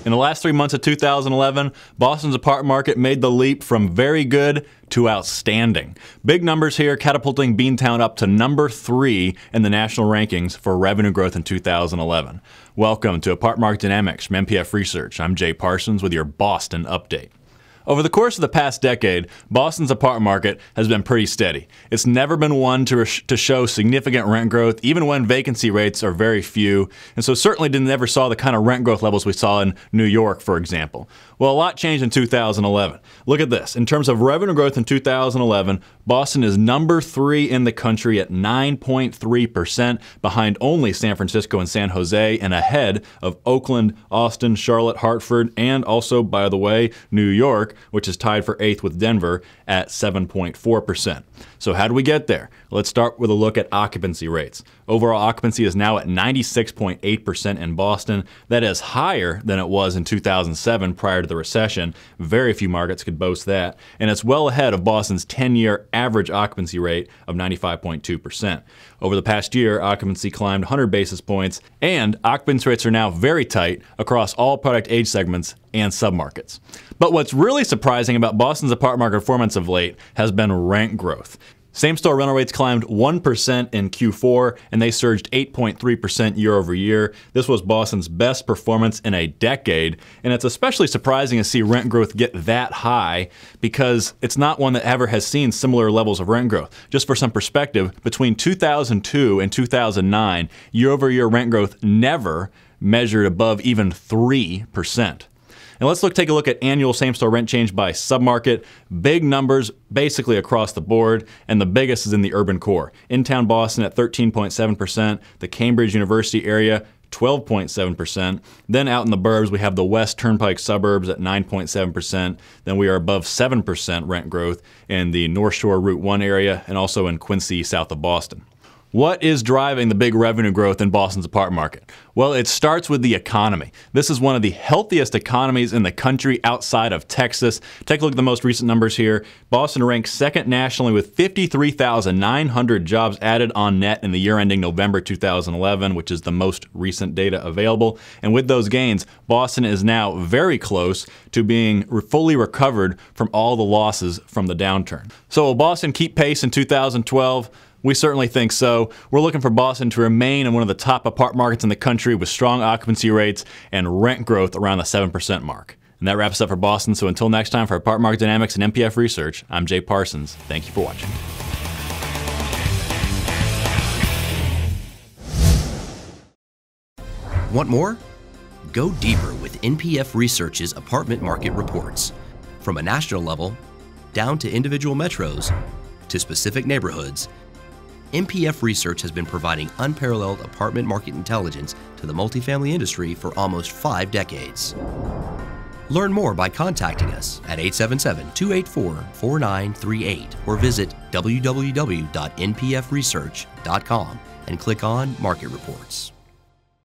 In the last 3 months of 2011, Boston's apartment market made the leap from very good to outstanding. Big numbers here, catapulting Beantown up to number 3 in the national rankings for revenue growth in 2011. Welcome to Apartment Market Dynamics from MPF Research. I'm Jay Parsons with your Boston update. Over the course of the past decade, Boston's apartment market has been pretty steady. It's never been one to show significant rent growth, even when vacancy rates are very few, and so certainly never saw the kind of rent growth levels we saw in New York, for example. Well, a lot changed in 2011. Look at this. In terms of revenue growth in 2011, Boston is number 3 in the country at 9.3%, behind only San Francisco and San Jose, and ahead of Oakland, Austin, Charlotte, Hartford, and also, by the way, New York, which is tied for 8th with Denver at 7.4%. So how do we get there? Let's start with a look at occupancy rates. Overall occupancy is now at 96.8% in Boston. That is higher than it was in 2007 prior to the recession. Very few markets could boast that. And it's well ahead of Boston's 10-year average occupancy rate of 95.2%. Over the past year, occupancy climbed 100 basis points, and occupancy rates are now very tight across all product age segments and submarkets. But what's really surprising about Boston's apartment market performance of late has been rent growth. Same-store rental rates climbed 1% in Q4, and they surged 8.3% year over year. This was Boston's best performance in a decade, and it's especially surprising to see rent growth get that high because it's not one that ever has seen similar levels of rent growth. Just for some perspective, between 2002 and 2009, year-over-year rent growth never measured above even 3%. And let's take a look at annual same-store rent change by submarket. Big numbers basically across the board, and the biggest is in the urban core. In-town Boston at 13.7%, the Cambridge University area 12.7%. Then out in the burbs, we have the West Turnpike suburbs at 9.7%. Then we are above 7% rent growth in the North Shore Route 1 area and also in Quincy, south of Boston. What is driving the big revenue growth in Boston's apartment market? Well, it starts with the economy. This is one of the healthiest economies in the country outside of Texas. Take a look at the most recent numbers here. Boston ranks second nationally with 53,900 jobs added on net in the year ending November 2011, which is the most recent data available. And with those gains, Boston is now very close to being fully recovered from all the losses from the downturn. So will Boston keep pace in 2012? We certainly think so. We're looking for Boston to remain in one of the top apartment markets in the country with strong occupancy rates and rent growth around the 7% mark. And that wraps up for Boston. So until next time, for Apartment Market Dynamics and MPF Research, I'm Jay Parsons. Thank you for watching. Want more? Go deeper with NPF Research's apartment market reports. From a national level, down to individual metros, to specific neighborhoods, MPF Research has been providing unparalleled apartment market intelligence to the multifamily industry for almost 5 decades. Learn more by contacting us at 877-284-4938 or visit www.npfresearch.com and click on Market Reports.